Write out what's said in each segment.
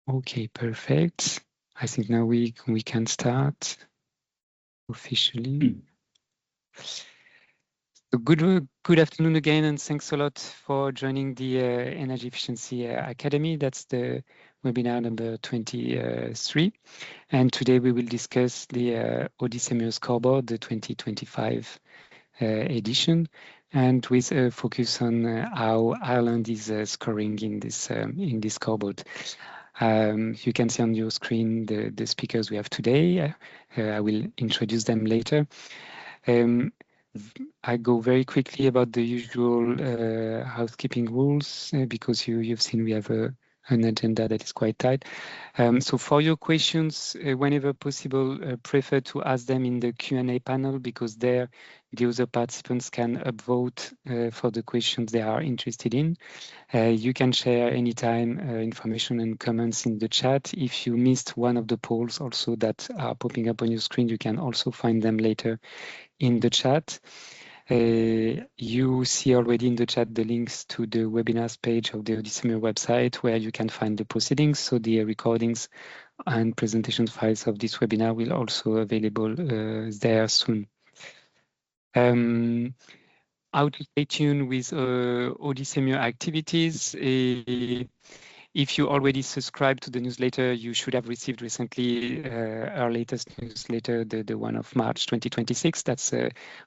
Okay, perfect. I think now we can start officially. So good afternoon again, and thanks a lot for joining the Energy Efficiency Academy. That's the webinar number 23. And today we will discuss the ODYSSEE-MURE Scoreboard, the 2025 edition, and with a focus on how Ireland is scoring in this scoreboard. You can see on your screen the speakers we have today. I will introduce them later. I go very quickly about the usual housekeeping rules because you've seen we have an agenda that is quite tight. So for your questions, whenever possible, prefer to ask them in the Q&A panel because there the other participants can upvote for the questions they are interested in. You can share anytime information and comments in the chat. If you missed one of the polls also that are popping up on your screen, you can also find them later in the chat. You see already in the chat the links to the webinars page of the ODYSSEE-MURE website where you can find the proceedings. So the recordings and presentation files of this webinar will also available there soon. How to stay tuned with ODYSSEE-MURE activities. If you already subscribed to the newsletter, you should have received recently our latest newsletter, the one of March 2026. That's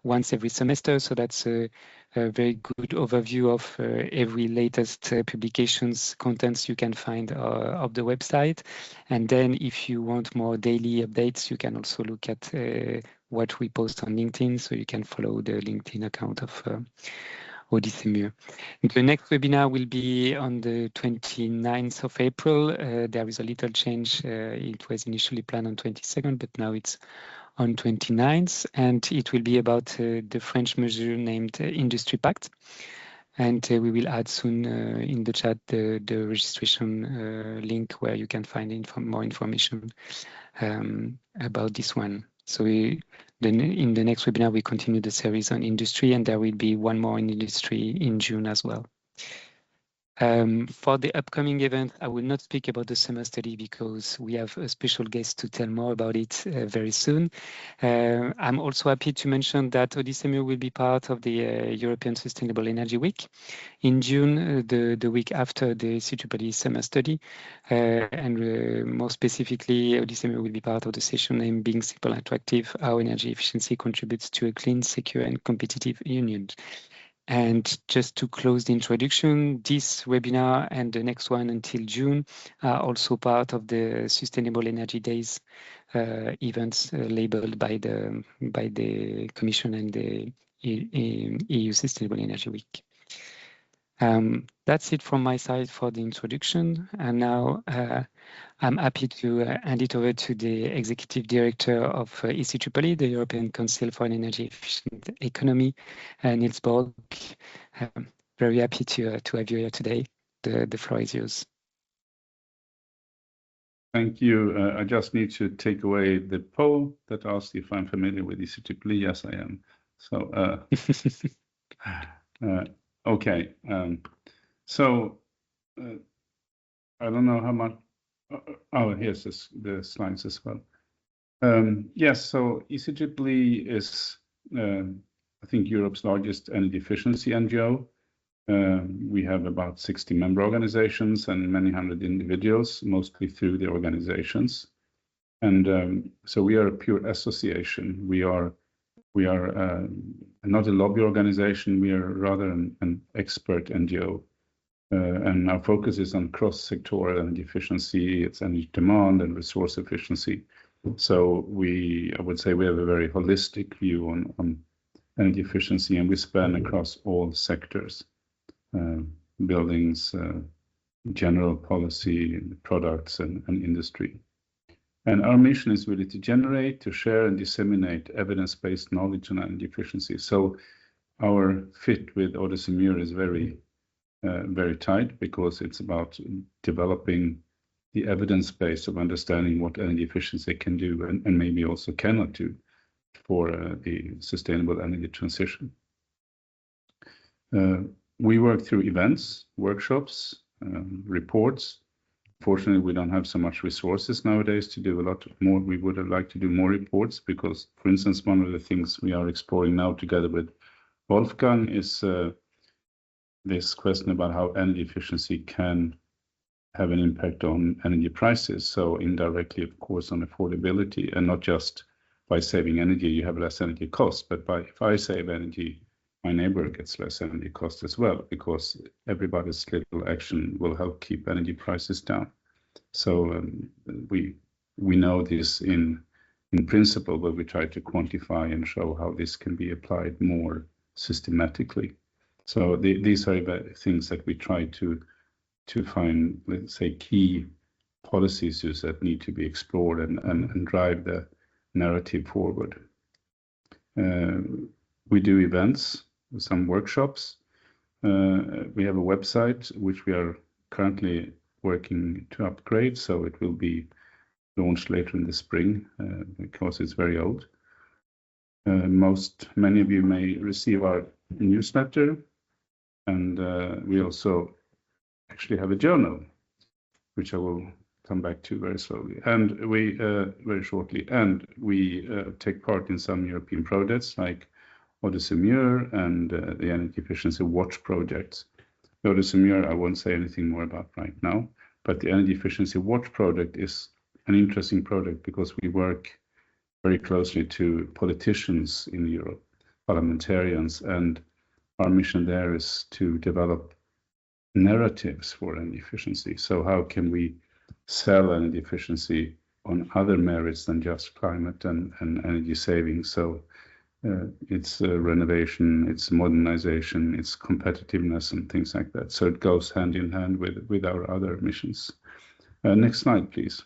once every semester, so that's a very good overview of every latest publications contents you can find of the website. And then if you want more daily updates, you can also look at what we post on LinkedIn, so you can follow the LinkedIn account of ODYSSEE-MURE. The next webinar will be on the 29th of April. There is a little change. It was initially planned on 22nd, but now it's on 29th, and it will be about the French measure named Industry Pact. And we will add soon in the chat the registration link where you can find more information about this one. So in the next webinar, we continue the series on industry, and there will be one more in industry in June as well. For the upcoming event, I will not speak about the summer study because we have a special guest to tell more about it very soon. I'm also happy to mention that ODYSSEE-MURE will be part of the European Sustainable Energy Week in June, the week after the ECEEE summer study. And more specifically, ODYSSEE-MURE will be part of the session named Being Simple and Attractive, How Energy Efficiency Contributes to a Clean, Secure and Competitive Union. And just to close the introduction, this webinar and the next one until June are also part of the Sustainable Energy Days events labeled by the Commission and the EU Sustainable Energy Week. That's it from my side for the introduction. And now I'm happy to hand it over to the Executive Director of ECEEE, the European Council for an Energy Efficient Economy, Nils Borg. Very happy to have you here today. The floor is yours. Thank you. I just need to take away the poll that asked if I'm familiar with ECEEE. Yes, I am. So, okay. So I don't know how much. Oh, here's the slides as well. Yes, so ECEEE is, I think, Europe's largest energy efficiency NGO. We have about 60 member organizations and many hundred individuals, mostly through the organizations. And so we are a pure association. We are not a lobby organization. We are rather an expert NGO. And our focus is on cross-sectoral energy efficiency, its energy demand and resource efficiency. So I would say we have a very holistic view on energy efficiency, and we span across all sectors, buildings, general policy, products, and industry. And our mission is really to generate, to share, and disseminate evidence-based knowledge on energy efficiency. So our fit with ODYSSEE-MURE is very tight because it's about developing the evidence base of understanding what energy efficiency can do and maybe also cannot do for the sustainable energy transition. We work through events, workshops, reports, Unfortunately, we don't have so much resources nowadays to do a lot more. We would have liked to do more reports because, for instance, one of the things we are exploring now together with Wolfgang is this question about how energy efficiency can have an impact on energy prices. So indirectly, of course, on affordability, and not just by saving energy, you have less energy cost, but if I save energy, my neighbor gets less energy cost as well, because everybody's little action will help keep energy prices down. So we know this in principle, but we try to quantify and show how this can be applied more systematically. So these are things that we try to find, let's say, key policy issues that need to be explored and drive the narrative forward. We do events, some workshops. We have a website which we are currently working to upgrade, so it will be launched later in the spring because it's very old. Many of you may receive our newsletter, and we also actually have a journal, which I will come back to very slowly, and we very shortly. And we take part in some European projects like ODYSSEE-MURE and the Energy Efficiency Watch projects. The ODYSSEE-MURE I won't say anything more about right now, but the Energy Efficiency Watch project is an interesting project because we work very closely to politicians in Europe, parliamentarians, and our mission there is to develop narratives for energy efficiency. So how can we sell energy efficiency on other merits than just climate and energy saving? So it's renovation, it's modernization, it's competitiveness and things like that. So it goes hand in hand with our other missions. Next slide, please.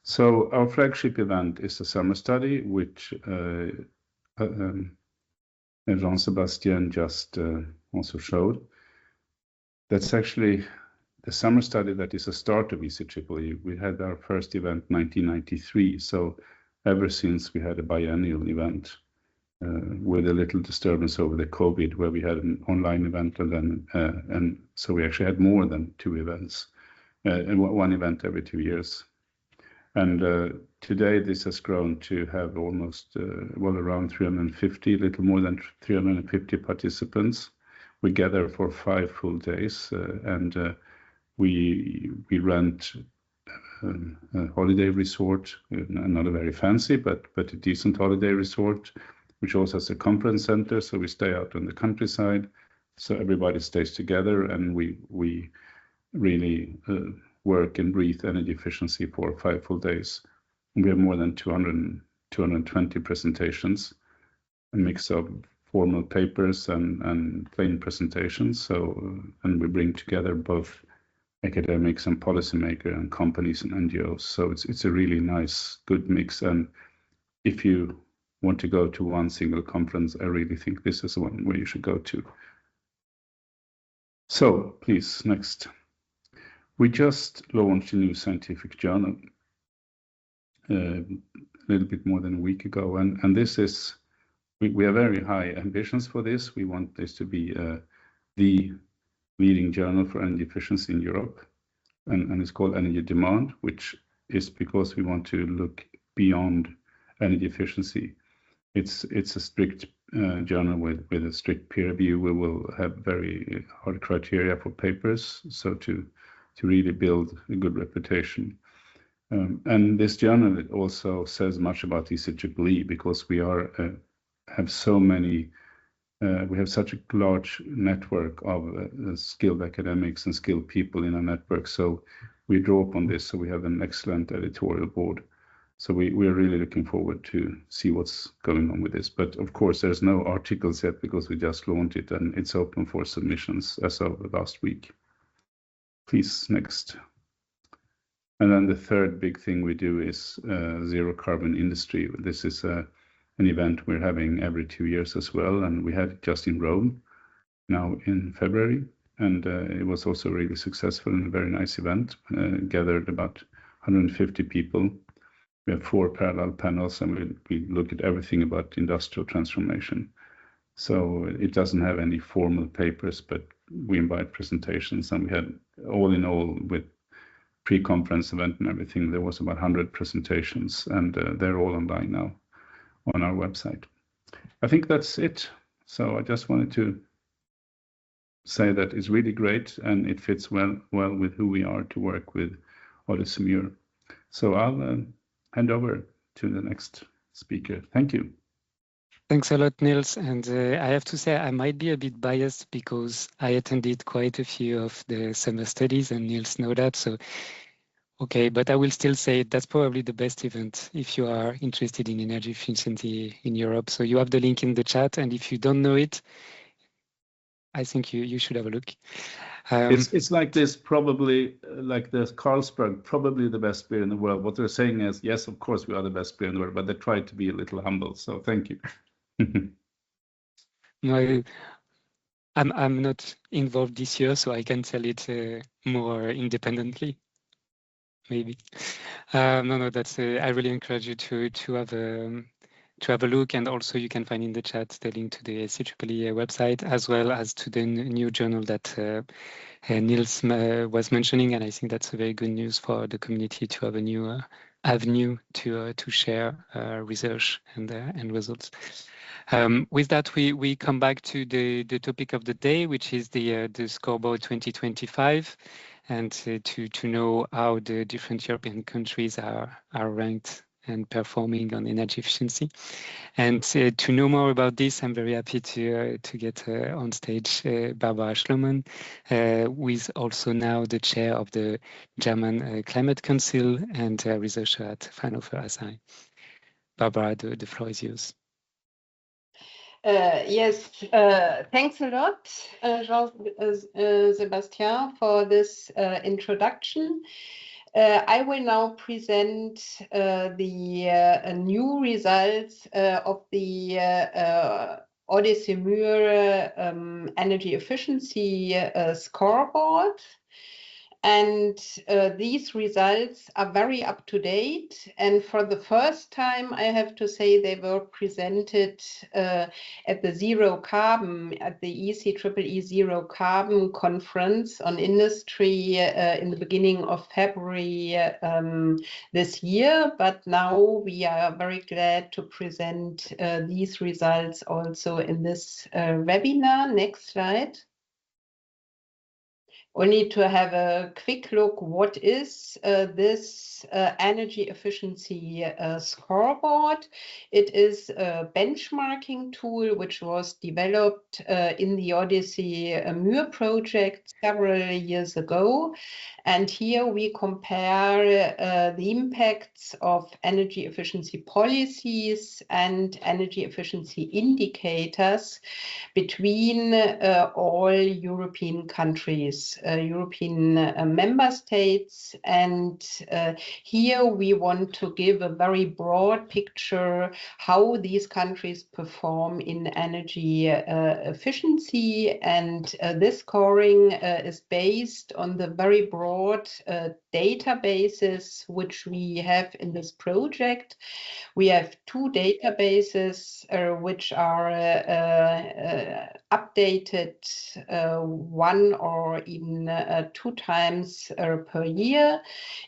So our flagship event is the summer study, which Jean-Sébastien just also showed. That's actually the summer study that is a start of ECEEE. We had our first event in 1993. So ever since we had a biennial event with a little disturbance over the COVID, where we had an online event, and so we actually had more than 2 events, and one event every 2 years. And today this has grown to have almost, around 350, a little more than 350 participants. We gather for 5 full days, and we rent a holiday resort, not a very fancy, but a decent holiday resort, which also has a conference center. So we stay out on the countryside, so everybody stays together, and we really work and breathe energy efficiency for 5 full days. We have more than 220 presentations, a mix of formal papers and plain presentations. So, and we bring together both academics and policymakers and companies and NGOs. So it's a really nice, good mix. And if you want to go to one single conference, I really think this is the one where you should go to. So please, next. We just launched a new scientific journal a little bit more than a week ago, and this is, we have very high ambitions for this. We want this to be the leading journal for energy efficiency in Europe, and it's called Energy Demand, which is because we want to look beyond energy efficiency. It's a strict journal with a strict peer review. We will have very hard criteria for papers, so to really build a good reputation. And this journal, it also says much about ECEEE, because we have so many, we have such a large network of skilled academics and skilled people in our network. So we draw upon this. So we have an excellent editorial board. So we are really looking forward to see what's going on with this. But of course, there's no articles yet because we just launched it, and it's open for submissions as of last week. Please, next. And then the third big thing we do is zero carbon industry. This is an event we're having every 2 years as well, and we had it just in Rome now in February, and it was also really successful and a very nice event. Gathered about 150 people. We have 4 parallel panels, and we look at everything about industrial transformation. So it doesn't have any formal papers, but we invite presentations, and we had, all in all, with pre-conference event and everything, there was about 100 presentations, and they're all online now on our website. I think that's it. So I just wanted to say that it's really great, and it fits well with who we are to work with ODYSSEE-MURE. So I'll hand over to the next speaker. Thank you. Thanks a lot, Nils. And I have to say, I might be a bit biased because I attended quite a few of the summer studies, and Nils knows that. So, okay, but I will still say that's probably the best event if you are interested in energy efficiency in Europe. So you have the link in the chat, and if you don't know it, I think you should have a look. It's like this, probably like the Carlsberg, probably the best beer in the world. What they're saying is, yes, of course we are the best beer in the world, but they try to be a little humble. So thank you. No, I'm not involved this year, so I can tell it more independently, maybe. No, that's I really encourage you to have a look, and also you can find in the chat the link to the ECEEE website, as well as to the new journal that Nils was mentioning, and I think that's a very good news for the community to have a new avenue to share research and results. With that, we come back to the topic of the day, which is the Scoreboard 2025, and to know how the different European countries are ranked and performing on energy efficiency. And to know more about this, I'm very happy to get on stage Barbara Schlomann, who is also now the chair of the German Climate Council and researcher at Fraunhofer SI. Barbara, the floor is yours. Yes, thanks a lot, Jean-Sébastien, for this introduction. I will now present the new results of the ODYSSEE-MURE energy efficiency scoreboard. And these results are very up to date. And for the first time, I have to say, they were presented at the ECEEE Zero Carbon Conference on Industry in the beginning of February this year. But now we are very glad to present these results also in this webinar. Next slide. We need to have a quick look. What is this energy efficiency scoreboard? It is a benchmarking tool which was developed in the ODYSSEE-MURE project several years ago. And here we compare the impacts of energy efficiency policies and energy efficiency indicators between all European countries, European member states. And here we want to give a very broad picture how these countries perform in energy efficiency. And this scoring is based on the very broad databases which we have in this project. We have two databases which are updated one or even two times per year.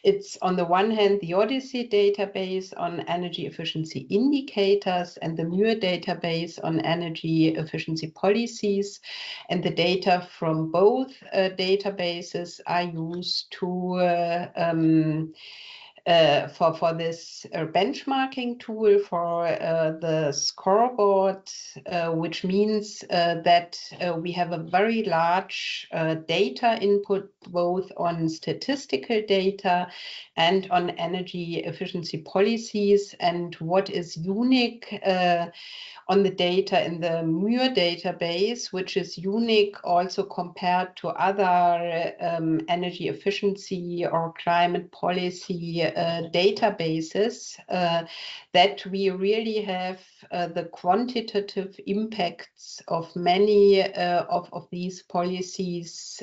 It's on the one hand the ODYSSEE database on energy efficiency indicators and the MURE database on energy efficiency policies. And the data from both databases are used to for this benchmarking tool for the scoreboard, which means that we have a very large data input both on statistical data and on energy efficiency policies. And what is unique on the data in the MURE database, which is unique also compared to other energy efficiency or climate policy databases, that we really have the quantitative impacts of many of these policies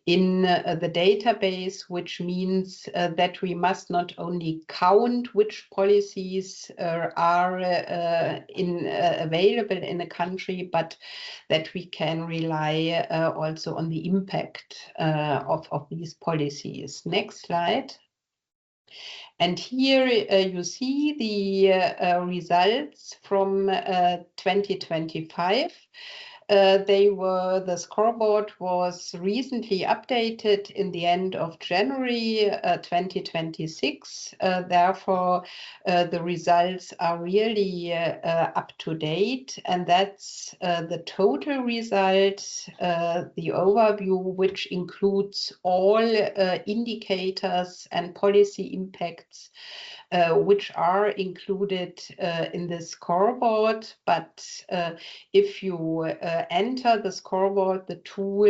in the database, which means that we must not only count which policies are available in a country, but that we can rely also on the impact of these policies. Next slide. And here you see the results from 2025. The scoreboard was recently updated in the end of January 2026. Therefore, the results are really up to date, and that's the total result, the overview, which includes all indicators and policy impacts which are included in the scoreboard. But if you enter the scoreboard, the tool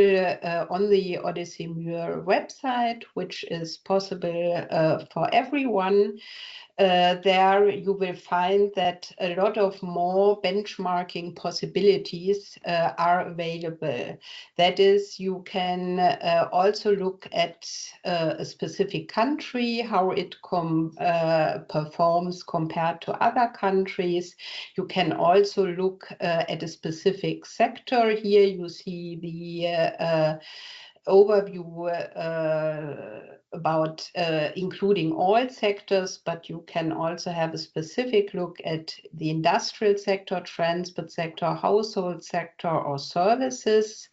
on the ODYSSEE-MURE website, which is possible for everyone, there you will find that a lot of more benchmarking possibilities are available. That is, you can also look at a specific country, how it performs compared to other countries. You can also look at a specific sector. Here you see the overview about including all sectors, but you can also have a specific look at the industrial sector, transport sector, household sector, or services.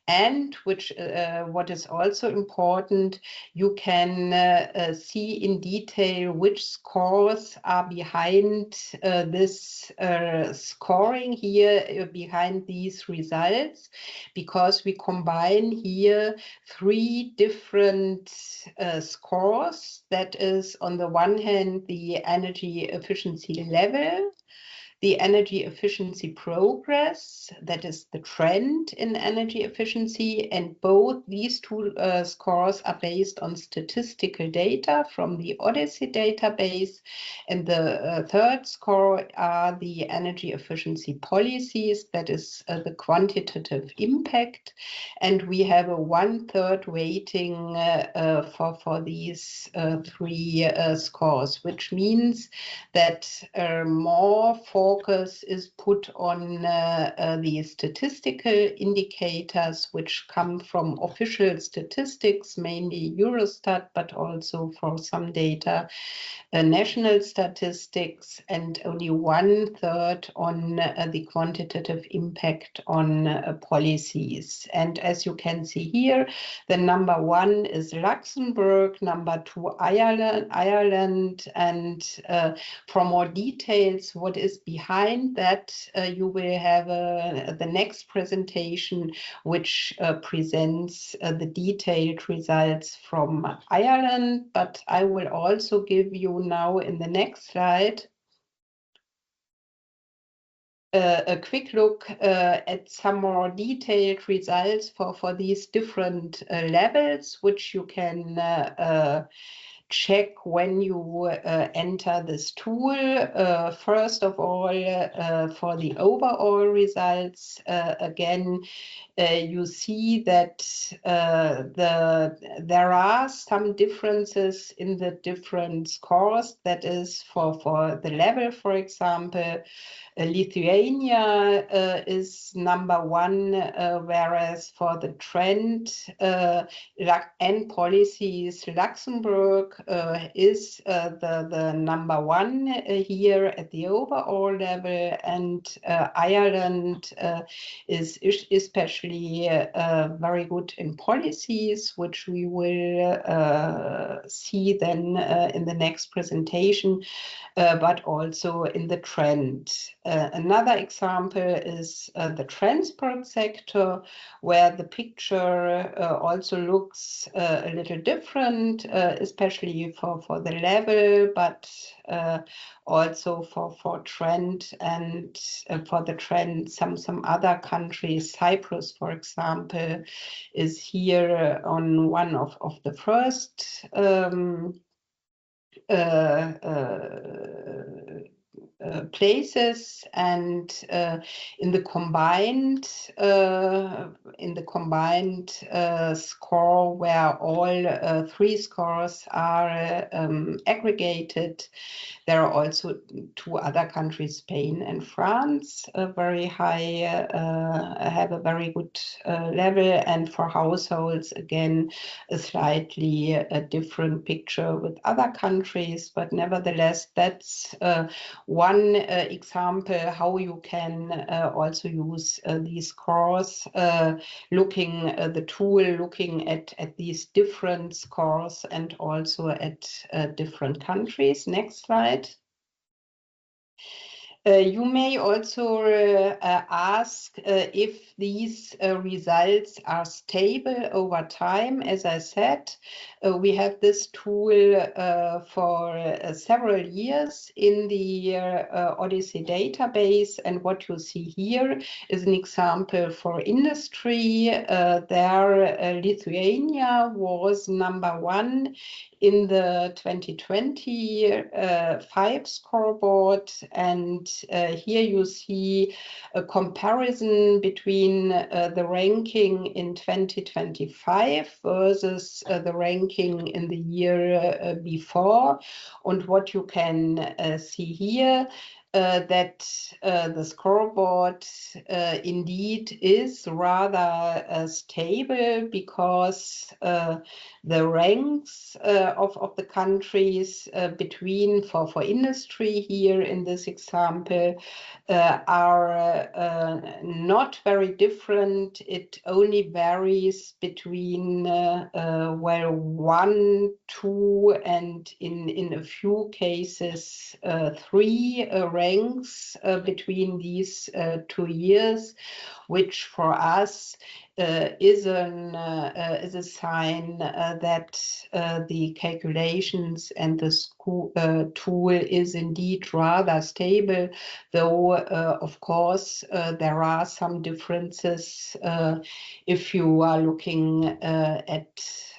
And what is also important, you can see in detail which scores are behind this scoring here, behind these results, because we combine here 3 different scores. That is, on the one hand, the energy efficiency level, the energy efficiency progress, that is the trend in energy efficiency, and both these 2 scores are based on statistical data from the ODYSSEE database. And the 3rd score are the energy efficiency policies, that is the quantitative impact. And we have a 1/3 weighting for these 3 scores, which means that more focus is put on the statistical indicators, which come from official statistics, mainly Eurostat, but also for some data, national statistics, and only 1/3 on the quantitative impact on policies. And as you can see here, the number 1 is Luxembourg, number 2 Ireland, and for more details what is behind that, you will have the next presentation, which presents the detailed results from Ireland. But I will also give you now in the next slide a quick look at some more detailed results for these different levels, which you can check when you enter this tool. First of all, for the overall results, again, you see that there are some differences in the different scores. That is, for the level, for example, Lithuania is number 1, whereas for the trend and policies, Luxembourg is the number 1 here at the overall level, and Ireland is especially very good in policies, which we will see then in the next presentation, but also in the trend. Another example is the transport sector, where the picture also looks a little different, especially for the level, but also for trend, and for the trend some other countries. Cyprus, for example, is here on one of the first places, and in the combined score, where all 3 scores are aggregated, there are also 2 other countries, Spain and France, very high, have a very good level, and for households, again, a slightly different picture with other countries, but nevertheless, that's one example how you can also use these scores, looking at these different scores and also at different countries. Next slide. You may also ask if these results are stable over time. As I said, we have this tool for several years in the ODYSSEE database, and what you see here is an example for industry. There, Lithuania was #1 in the 2025 scoreboard, and here you see a comparison between the ranking in 2025 versus the ranking in the year before. And what you can see here, that the scoreboard indeed is rather stable, because the ranks of the countries between for industry here in this example are not very different. It only varies between well, 1, 2, and in a few cases 3 ranks between these 2 years, which for us is a sign that the calculations and the tool is indeed rather stable, though of course there are some differences if you are looking at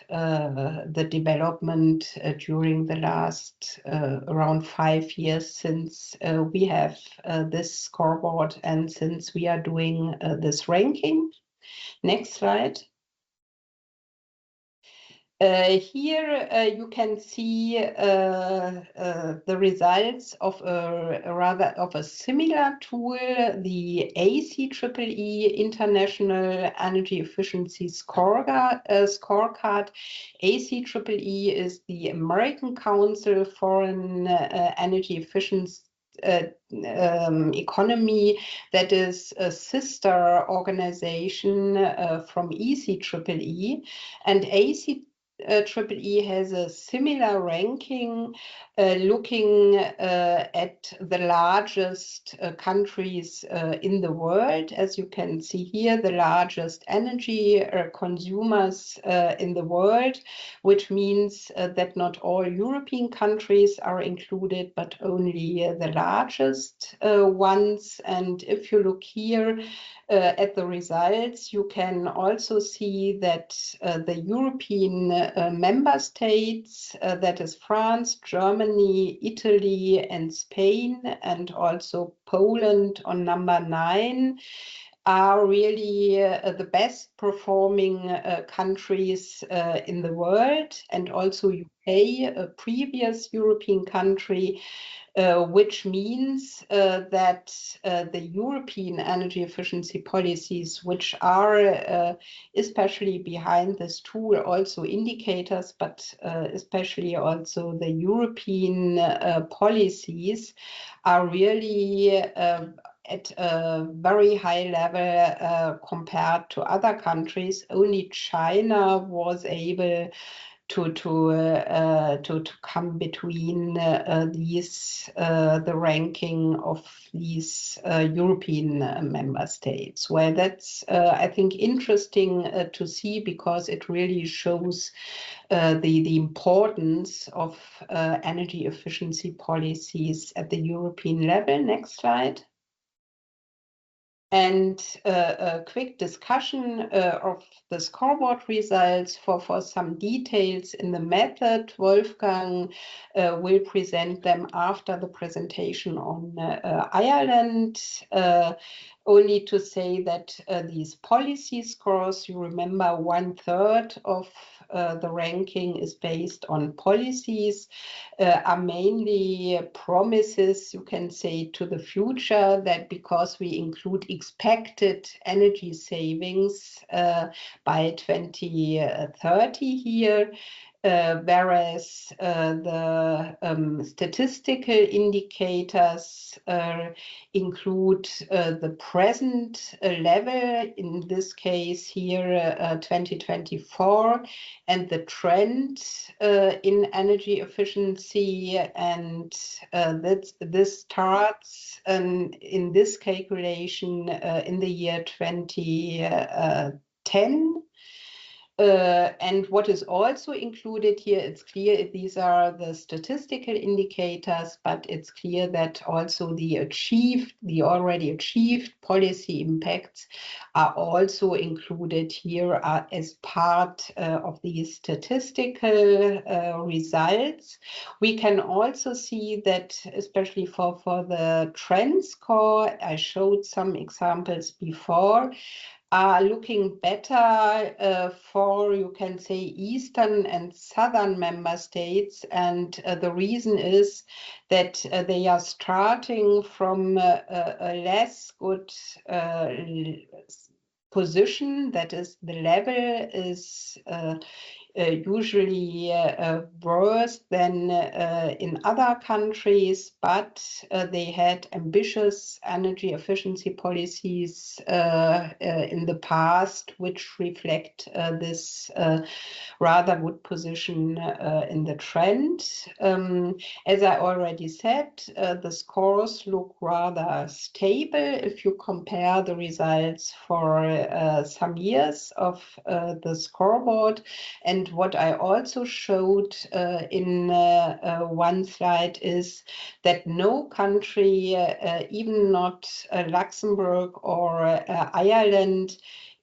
the development during the last around 5 years since we have this scoreboard and since we are doing this ranking. Next slide. Here you can see the results of a similar tool, the ECEEE International Energy Efficiency Scorecard. ECEEE is the American Council for an Energy Efficiency economy, that is a sister organization from ECEEE, and ECEEE has a similar ranking, looking at the largest countries in the world. As you can see here, the largest energy consumers in the world, which means that not all European countries are included, but only the largest ones. And if you look here at the results, you can also see that the European member states, that is France, Germany, Italy, and Spain, and also Poland on #9, are really the best performing countries in the world, and also UK, a previous European country, which means that the European energy efficiency policies, which are especially behind this tool also indicators, but especially also the European policies, are really at a very high level compared to other countries. Only China was able to come between the ranking of these European member states. Well, that's I think interesting to see, because it really shows the importance of energy efficiency policies at the European level. Next slide. And a quick discussion of the scoreboard results for some details in the method. Wolfgang will present them after the presentation on Ireland. Only to say that these policy scores, you remember 1/3 of the ranking is based on policies, are mainly promises, you can say, to the future, that because we include expected energy savings by 2030 here, whereas the statistical indicators include the present level, in this case here 2024, and the trend in energy efficiency, and this starts in this calculation in the year 2010. And what is also included here, it's clear these are the statistical indicators, but it's clear that also the already achieved policy impacts are also included here as part of these statistical results. We can also see that, especially for the trend score, I showed some examples before, are looking better for, you can say, Eastern and Southern member states. And the reason is that they are starting from a less good position. That is, the level is usually worse than in other countries, but they had ambitious energy efficiency policies in the past, which reflect this rather good position in the trend. As I already said, the scores look rather stable if you compare the results for some years of the scoreboard. And what I also showed in one slide is that no country, even not Luxembourg or Ireland,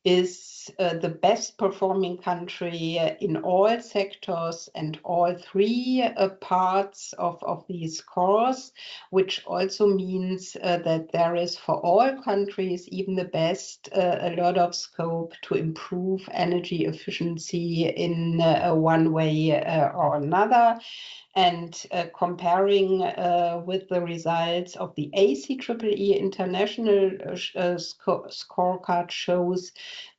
is the best performing country in all sectors and all three parts of these scores, which also means that there is for all countries, even the best, a lot of scope to improve energy efficiency in one way or another. And comparing with the results of the ECEEE International Scorecard shows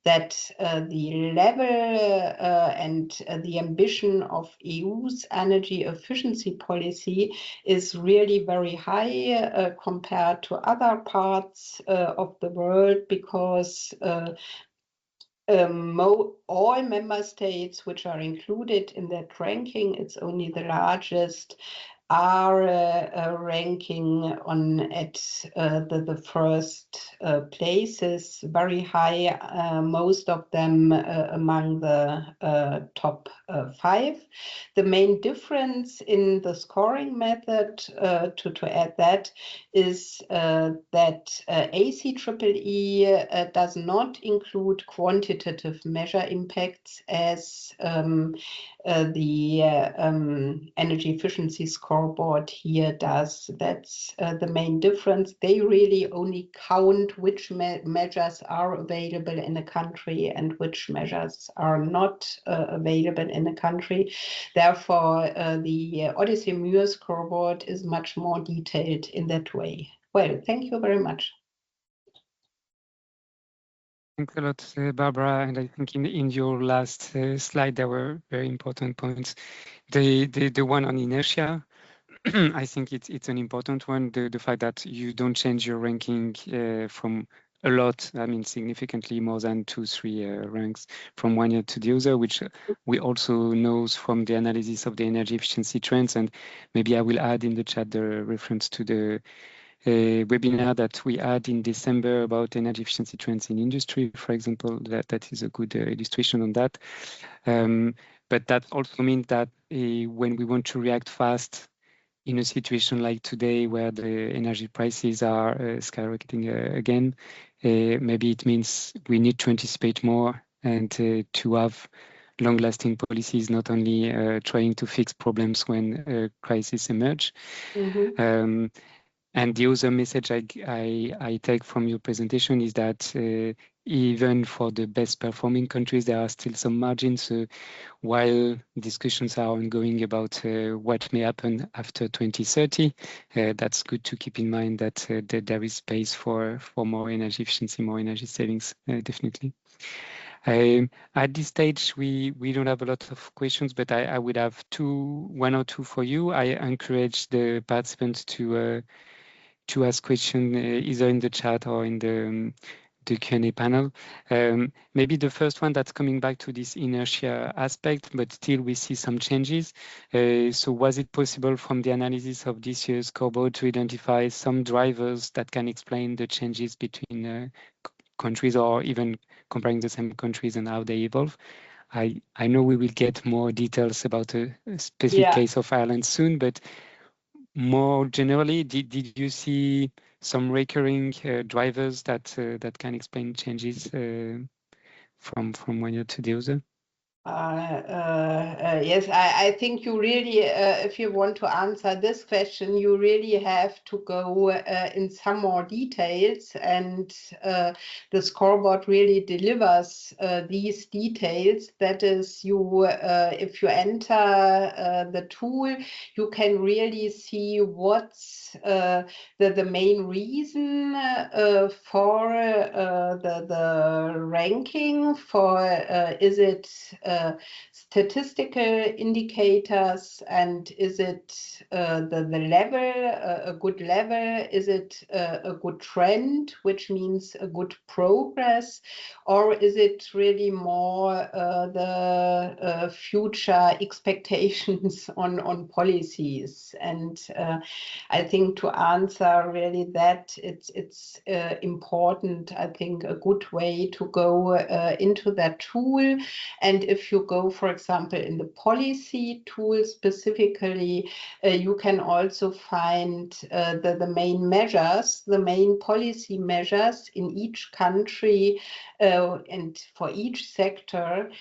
that the level and the ambition of EU's energy efficiency policy is really very high compared to other parts of the world, because all member states which are included in that ranking, it's only the largest, are ranking at the first places, very high, most of them among the top 5. The main difference in the scoring method, to add that, is that ECEEE does not include quantitative measure impacts as the energy efficiency scoreboard here does. That's the main difference. They really only count which measures are available in a country and which measures are not available in a country. Therefore, the ODYSSEE-MURE scoreboard is much more detailed in that way. Well, thank you very much. Thanks a lot, Barbara. And I think in your last slide, there were very important points. The one on inertia, I think it's an important one. The fact that you don't change your ranking from a lot, I mean, significantly more than 2-3 ranks from one year to the other, which we also know from the analysis of the energy efficiency trends. And maybe I will add in the chat the reference to the webinar that we had in December about energy efficiency trends in industry, for example. That is a good illustration on that. But that also means that when we want to react fast in a situation like today where the energy prices are skyrocketing again, maybe it means we need to anticipate more and to have long-lasting policies, not only trying to fix problems when crises emerge. Mm-hmm. And the other message I take from your presentation is that even for the best performing countries, there are still some margins. While discussions are ongoing about what may happen after 2030, that's good to keep in mind that there is space for more energy efficiency, more energy savings, definitely. At this stage, we don't have a lot of questions, but I would have one or two for you. I encourage the participants to ask questions either in the chat or in the Q&A panel. Maybe the first one that's coming back to this inertia aspect, but still we see some changes. So was it possible from the analysis of this year's scoreboard to identify some drivers that can explain the changes between countries or even comparing the same countries and how they evolve? I know we will get more details about a specific case of Ireland soon, but more generally, did you see some recurring drivers that can explain changes from one year to the other? Yes, I think you really, if you want to answer this question, you really have to go in some more details, and the scoreboard really delivers these details. That is, you if you enter the tool, you can really see what's the main reason for the ranking. For is it statistical indicators, and is it the level, a good level? Is it a good trend, which means a good progress? Or is it really more the future expectations on policies? And I think to answer really that, it's important, I think, a good way to go into that tool. And if you go, for example, in the policy tool specifically, you can also find the main measures, the main policy measures in each country and for each sector,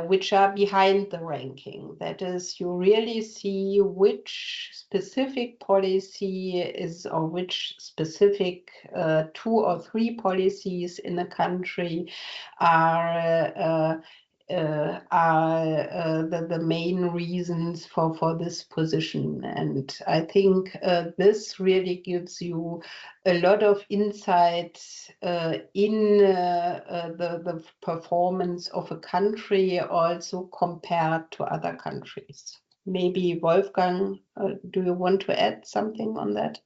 which are behind the ranking. That is, you really see which specific policy is, or which specific 2 or 3 policies in a country are the main reasons for this position. And I think this really gives you a lot of insight in the performance of a country, also compared to other countries. Maybe Wolfgang, do you want to add something on that?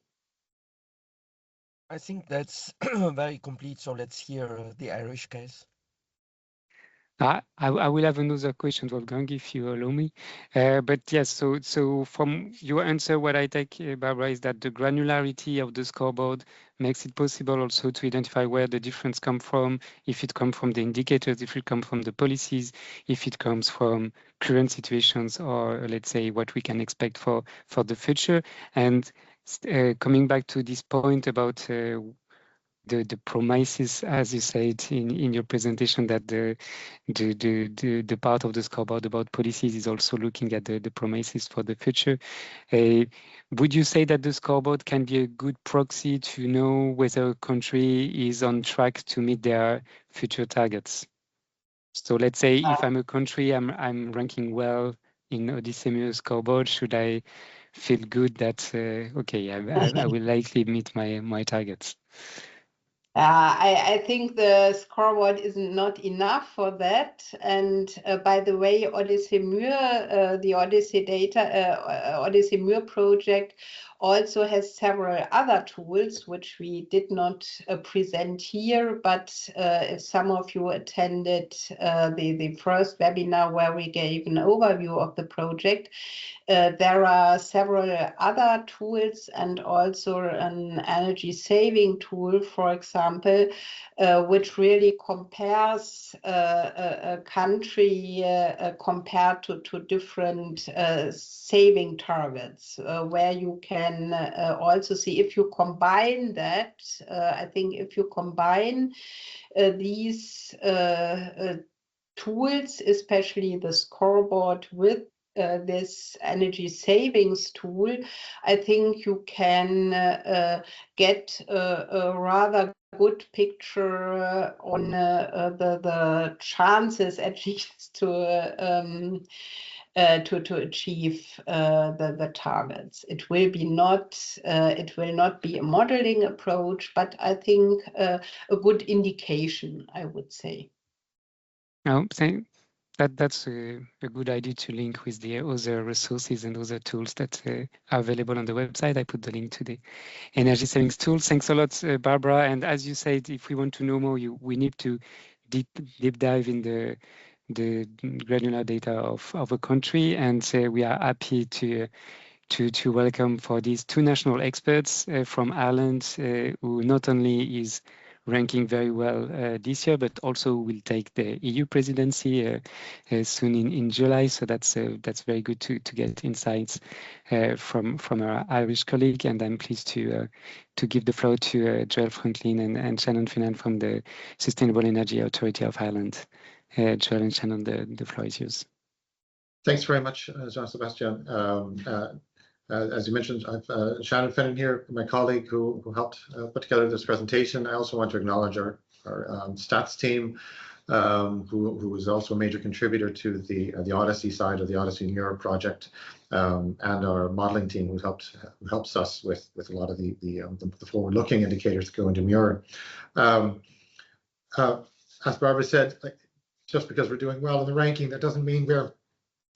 I think that's very complete. So let's hear the Irish case. I will have another question, Wolfgang, if you allow me. But yes, so from your answer, what I take, Barbara, is that the granularity of the scoreboard makes it possible also to identify where the difference comes from, if it comes from the indicators, if it comes from the policies, if it comes from current situations, or let's say what we can expect for the future. And coming back to this point about the promises, as you said in your presentation, that the part of the scoreboard about policies is also looking at the promises for the future. Would you say that the scoreboard can be a good proxy to know whether a country is on track to meet their future targets? So let's say if I'm a country, I'm ranking well in ODYSSEE-MURE scoreboard, should I feel good that okay, I will likely meet my targets? I think the scoreboard is not enough for that. And by the way, ODYSSEE-MURE, the ODYSSEE-MURE project also has several other tools, which we did not present here. But if some of you attended the first webinar where we gave an overview of the project, there are several other tools, and also an energy saving tool, for example, example, which really compares a country compared to different saving targets, where you can also see if you combine that. I think if you combine these tools, especially the scoreboard, with this energy savings tool, I think you can get a rather good picture on the chances, at least, to achieve the targets. It will not be a modeling approach, but I think a good indication, I would say. No, that's a good idea to link with the other resources and other tools that are available on the website. I put the link to the energy savings tool. Thanks a lot, Barbara. And as you said, if we want to know more, we need to deep dive in the granular data of a country, and we are happy to welcome for these two national experts from Ireland, who not only is ranking very well this year, but also will take the EU presidency soon in July. So that's very good to get insights from our Irish colleague. And I'm pleased to give the floor to Joel Franklin and Shannon Finnan from the Sustainable Energy Authority of Ireland. Joel and Shannon, the floor is yours. Thanks very much, Jean-Sebastian. As you mentioned, I've Shannon Finnan here, my colleague who helped put together this presentation. I also want to acknowledge our stats team, who is also a major contributor to the ODYSSEE side of the ODYSSEE-MURE project, and our modeling team who helps us with a lot of the forward-looking indicators that go into MURE. As Barbara said, just because we're doing well in the ranking, that doesn't mean we're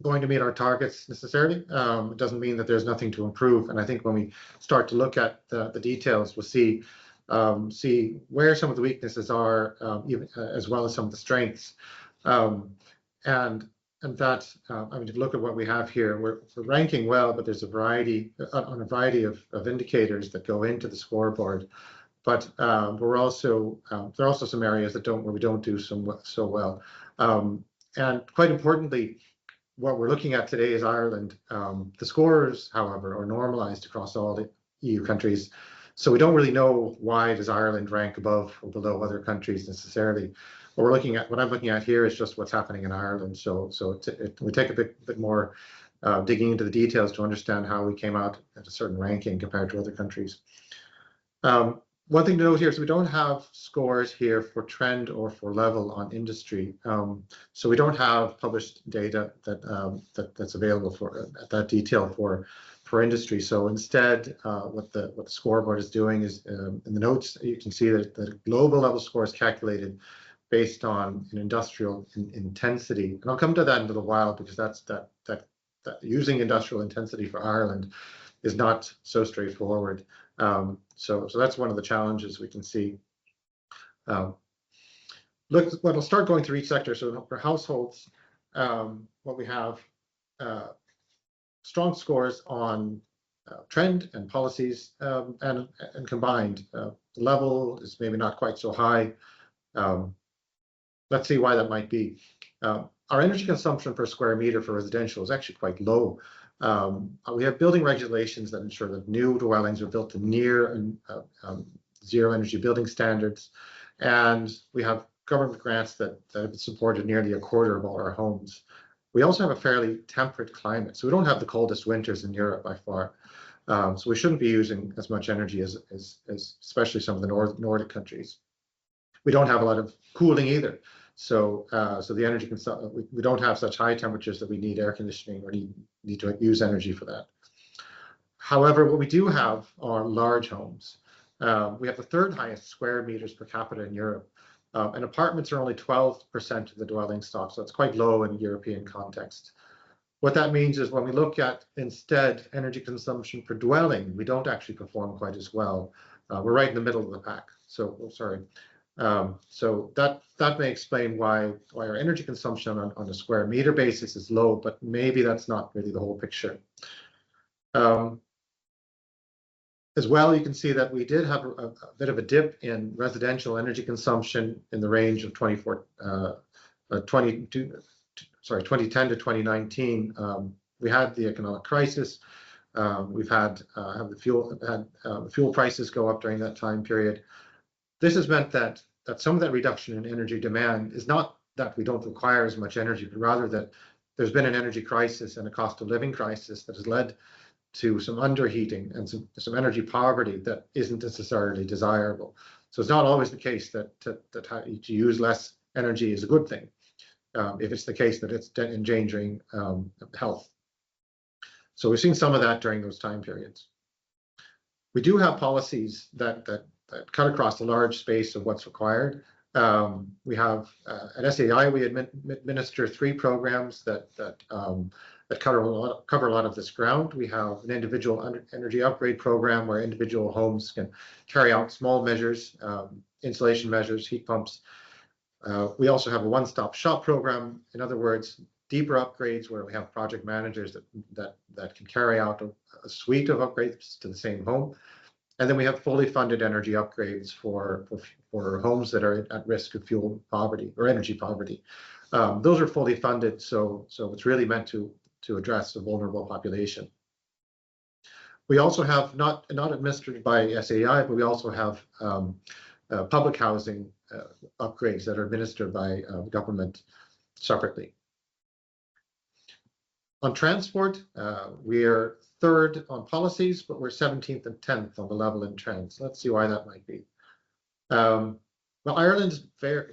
going to meet our targets necessarily. It doesn't mean that there's nothing to improve. And I think when we start to look at the details, we'll see where some of the weaknesses are, even as well as some of the strengths. And that, I mean, if you look at what we have here, we're ranking well, but there's a variety of indicators that go into the scoreboard. But there are also some areas where we don't do so well. And quite importantly, what we're looking at today is Ireland. The scores, however, are normalized across all the EU countries. So we don't really know why does Ireland rank above or below other countries necessarily. What I'm looking at here is just what's happening in Ireland. So we take a bit more digging into the details to understand how we came out at a certain ranking compared to other countries. One thing to note here is we don't have scores here for trend or for level on industry. So we don't have published data that's available for that detail for industry. So instead, what the scoreboard is doing is in the notes you can see that the global level score is calculated based on an industrial intensity, and I'll come to that in a little while because that using industrial intensity for Ireland is not so straightforward. So that's one of the challenges we can see. I'll start going through each sector. So for households, what we have strong scores on trend and policies, and combined. The level is maybe not quite so high. Let's see why that might be. Our energy consumption per square meter for residential is actually quite low. We have building regulations that ensure that new dwellings are built to near and zero energy building standards, and we have government grants that have supported nearly a quarter of all our homes. We also have a fairly temperate climate, so we don't have the coldest winters in Europe by far. So we shouldn't be using as much energy as especially some of the Nordic countries. We don't have a lot of cooling either. So the energy we don't have such high temperatures that we need air conditioning or need to use energy for that. However, what we do have are large homes. We have the third highest square meters per capita in Europe, and apartments are only 12% of the dwelling stock, so it's quite low in a European context. What that means is when we look at instead energy consumption per dwelling, we don't actually perform quite as well. We're right in the middle of the pack. So that may explain why our energy consumption on a square meter basis is low, but maybe that's not really the whole picture. As well, you can see that we did have a bit of a dip in residential energy consumption in the range of 2010 to 2019. We had the economic crisis. We've had the fuel prices go up during that time period. This has meant that some of that reduction in energy demand is not that we don't require as much energy, but rather that there's been an energy crisis and a cost of living crisis that has led to some underheating and some energy poverty that isn't necessarily desirable. So it's not always the case that to use less energy is a good thing, if it's the case that it's endangering health. So we've seen some of that during those time periods. We do have policies that cut across a large space of what's required. We have at SAI, we administer 3 programs that cover a lot of this ground. We have an individual energy upgrade program where individual homes can carry out small measures, insulation measures, heat pumps. We also have a one-stop shop program. In other words, deeper upgrades where we have project managers that can carry out a suite of upgrades to the same home. And then we have fully funded energy upgrades for homes that are at risk of fuel poverty or energy poverty. Those are fully funded, so it's really meant to address a vulnerable population. We also have, not administered by SAI, but we also have public housing upgrades that are administered by the government separately. On transport, we are 3rd on policies, but we're 17th and 10th on the level in trends. Let's see why that might be. Well, Ireland is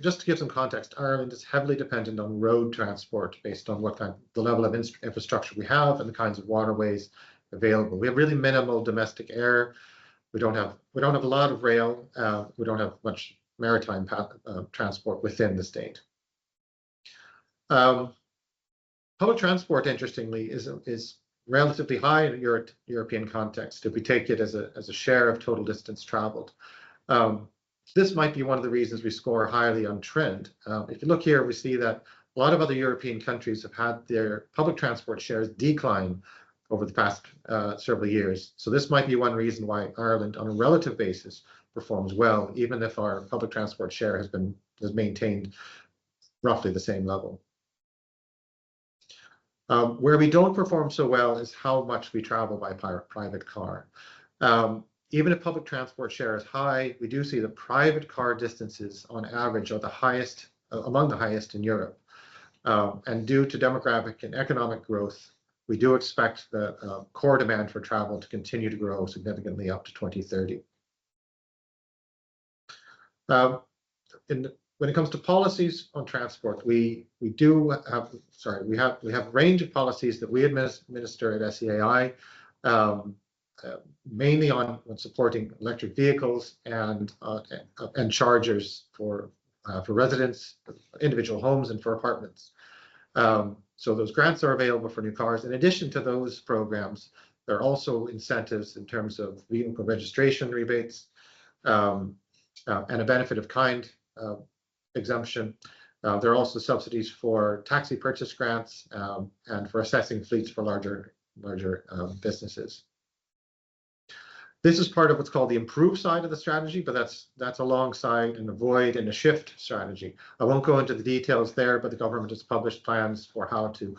just to give some context, Ireland is heavily dependent on road transport based on the level of infrastructure we have and the kinds of waterways available. We have really minimal domestic air. We don't have a lot of rail. We don't have much maritime transport within the state. Public transport, interestingly, is relatively high in a European context if we take it as a share of total distance traveled. This might be one of the reasons we score highly on trend. If you look here, we see that a lot of other European countries have had their public transport shares decline over the past several years. So this might be one reason why Ireland, on a relative basis, performs well, even if our public transport share has maintained roughly the same level. Where we don't perform so well is how much we travel by private car. Even if public transport share is high, we do see the private car distances on average are the highest, among the highest in Europe. And due to demographic and economic growth, we do expect the core demand for travel to continue to grow significantly up to 2030. When it comes to policies on transport, we have a range of policies that we administer at SEAI, mainly on supporting electric vehicles and chargers for residents, individual homes, and for apartments. So those grants are available for new cars. In addition to those programs, there are also incentives in terms of vehicle registration rebates and a benefit of kind exemption. There are also subsidies for taxi purchase grants and for assessing fleets for larger businesses. This is part of what's called the improve side of the strategy, but that's alongside an avoid and a shift strategy. I won't go into the details there, but the government has published plans for how to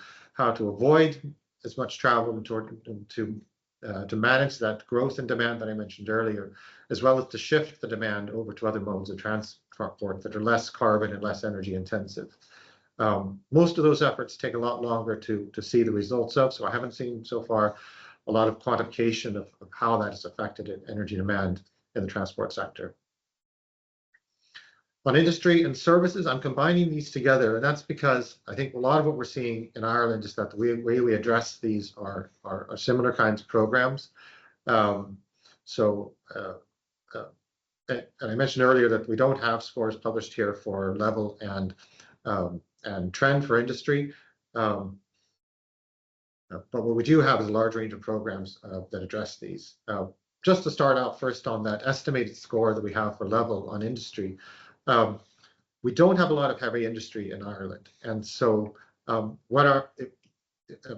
avoid as much travel to manage that growth in demand that I mentioned earlier, as well as to shift the demand over to other modes of transport that are less carbon and less energy intensive. Most of those efforts take a lot longer to see the results of, so I haven't seen so far a lot of quantification of how that has affected energy demand in the transport sector. On industry and services, I'm combining these together, and that's because I think a lot of what we're seeing in Ireland is that the way we address these are similar kinds of programs. And I mentioned earlier that we don't have scores published here for level and trend for industry. But what we do have is a large range of programs that address these. Just to start out first on that estimated score that we have for level on industry, we don't have a lot of heavy industry in Ireland. And so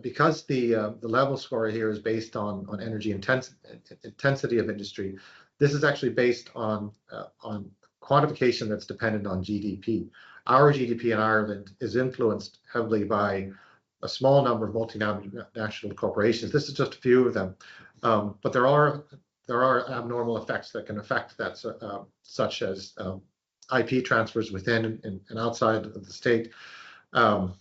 because the level score here is based on energy intensity of industry, this is actually based on quantification that's dependent on GDP. Our GDP in Ireland is influenced heavily by a small number of multinational corporations. This is just a few of them, but there are abnormal effects that can affect that, such as IP transfers within and outside of the state, and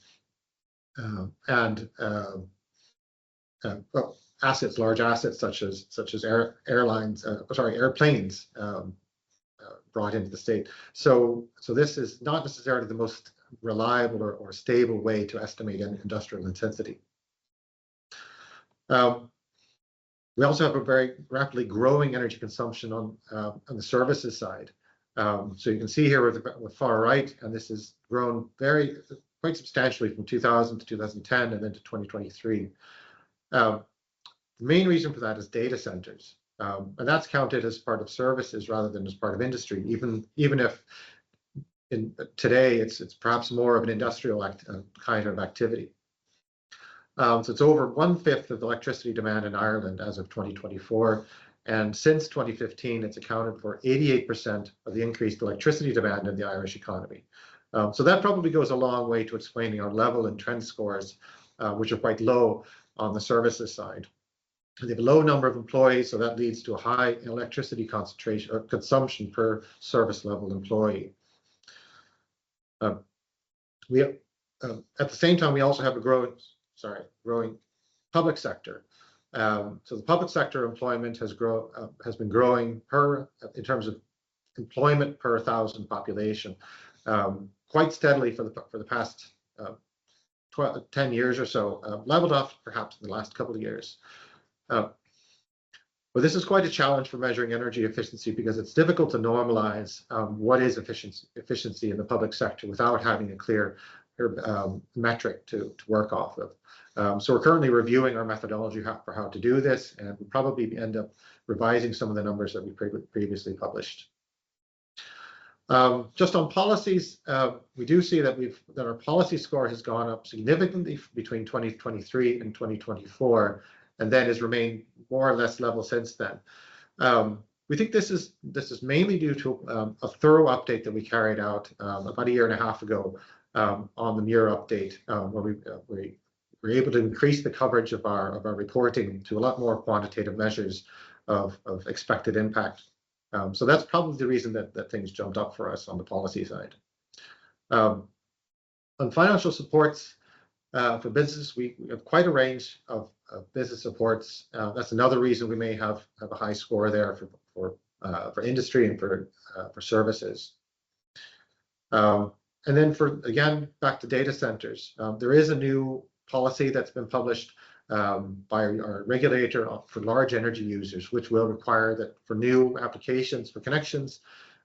assets, large assets such as airplanes brought into the state. So this is not necessarily the most reliable or stable way to estimate industrial intensity. We also have a very rapidly growing energy consumption on the services side. So you can see here with the far right, and this has grown quite substantially from 2000 to 2010 and then to 2023. The main reason for that is data centers, and that's counted as part of services rather than as part of industry, even if today it's perhaps more of an industrial kind of activity. So it's over 1/5 of the electricity demand in Ireland as of 2024. And since 2015, it's accounted for 88% of the increased electricity demand in the Irish economy. So that probably goes a long way to explaining our level and trend scores, which are quite low on the services side. They have a low number of employees, so that leads to a high electricity concentration or consumption per service level employee. At the same time, we also have a growing public sector. So the public sector employment has been growing in terms of employment per 1,000 population quite steadily for the past 10 years or so, leveled off perhaps in the last couple of years. But this is quite a challenge for measuring energy efficiency because it's difficult to normalize what is efficiency in the public sector without having a clear metric to work off of. So we're currently reviewing our methodology for how to do this, and we'll probably end up revising some of the numbers that we previously published. Just on policies, we do see that our policy score has gone up significantly between 2023 and 2024, and then has remained more or less level since then. We think this is mainly due to a thorough update that we carried out about 1.5 years ago on the MURE update, where we were able to increase the coverage of our reporting to a lot more quantitative measures of expected impact. So that's probably the reason that things jumped up for us on the policy side. On financial supports for business, we have quite a range of business supports. That's another reason we may have a high score there for industry and for services. And then again, back to data centers, there is a new policy that's been published by our regulator for large energy users, which will require that for new applications, for connections,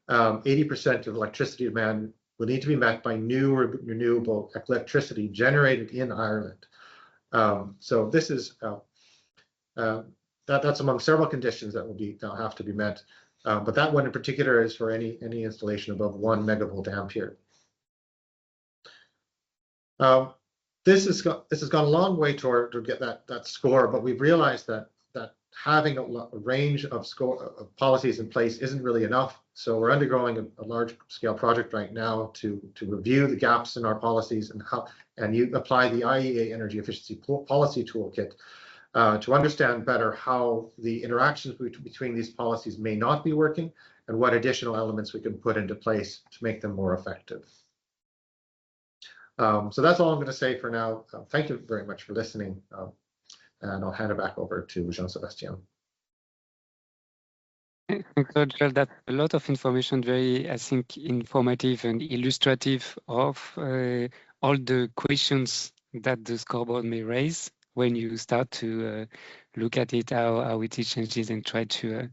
80% of electricity demand will need to be met by new renewable electricity generated in Ireland. So this is that's among several conditions that will have to be met, but that one in particular is for any installation above 1 megavolt ampere. This has gone a long way to get that score, but we've realized that having a range of policies in place isn't really enough. So we're undergoing a large-scale project right now to review the gaps in our policies and you apply the IEA Energy Efficiency Policy Toolkit to understand better how the interactions between these policies may not be working and what additional elements we can put into place to make them more effective. So that's all I'm going to say for now. Thank you very much for listening, and I'll hand it back over to Jean-Sébastien. Joel, that's a lot of information, very, I think, informative and illustrative of all the questions that the scoreboard may raise when you start to look at it, how it changes, and try to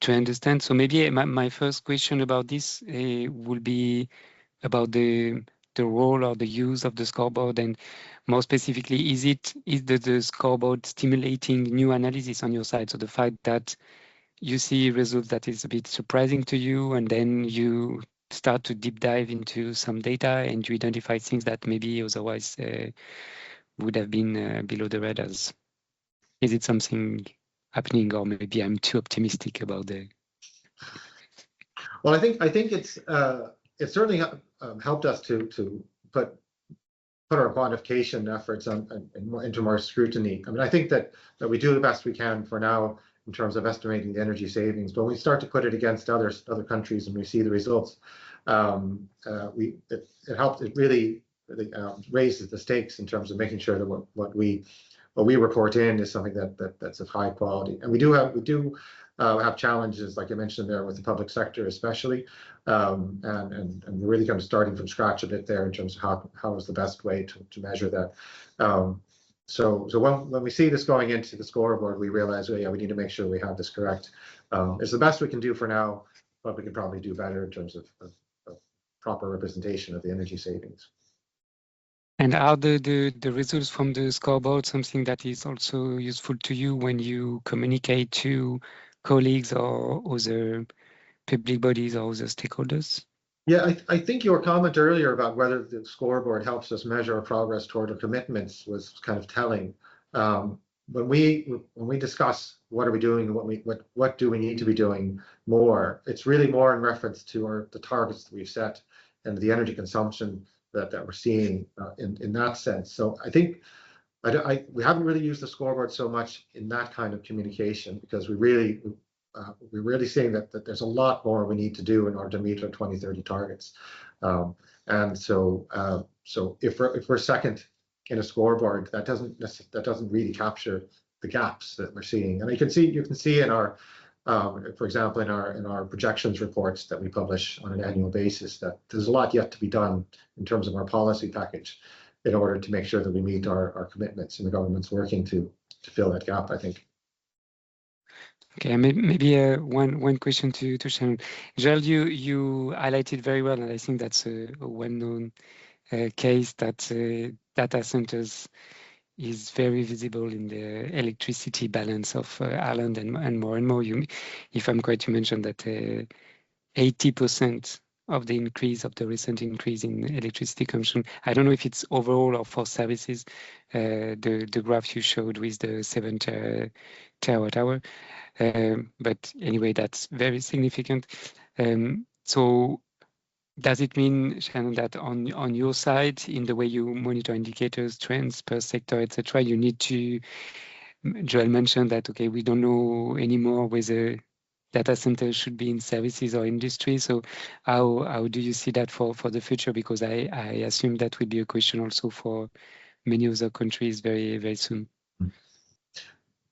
understand. So maybe my first question about this will be about the role or the use of the scoreboard, and more specifically, is the scoreboard stimulating new analysis on your side? So the fact that you see results that is a bit surprising to you, and then you start to deep dive into some data and you identify things that maybe otherwise would have been below the radars. Is it something happening, or maybe I'm too optimistic about the? Well, I think it's certainly helped us to put our quantification efforts into more scrutiny. I mean, I think that we do the best we can for now in terms of estimating the energy savings, but when we start to put it against other countries and we see the results, it helps. It really raises the stakes in terms of making sure that what we report in is something that's of high quality. And we do have challenges, like I mentioned there, with the public sector especially, and we're really kind of starting from scratch a bit there in terms of how is the best way to measure that. So when we see this going into the scoreboard, we realize, oh yeah, we need to make sure we have this correct. It's the best we can do for now, but we can probably do better in terms of proper representation of the energy savings. And are the results from the scoreboard something that is also useful to you when you communicate to colleagues or other public bodies or other stakeholders? Yeah, I think your comment earlier about whether the scoreboard helps us measure our progress toward our commitments was kind of telling. When we discuss what are we doing, what do we need to be doing more, it's really more in reference to the targets that we've set and the energy consumption that we're seeing in that sense. So I think we haven't really used the scoreboard so much in that kind of communication, because we're really seeing that there's a lot more we need to do in order to meet our 2030 targets. And so if we're second in a scoreboard, that doesn't really capture the gaps that we're seeing. And you can see in our, for example, in our projections reports that we publish on an annual basis, that there's a lot yet to be done in terms of our policy package in order to make sure that we meet our commitments, and the government's working to fill that gap, I think. Okay, maybe one question to Shannon. Gerald, you highlighted very well, and I think that's a well-known case that data centers is very visible in the electricity balance of Ireland, and more. If I'm correct, you mentioned that 80% of the recent increase in electricity consumption. I don't know if it's overall or for services. The graph you showed with the 7 terawatt hour. But anyway, that's very significant. So does it mean, Shannon, that on your side, in the way you monitor indicators, trends per sector, etc., you need to? Joel mentioned that, okay, we don't know anymore whether data centers should be in services or industry. So how do you see that for the future? Because I assume that will be a question also for many other countries very, very soon.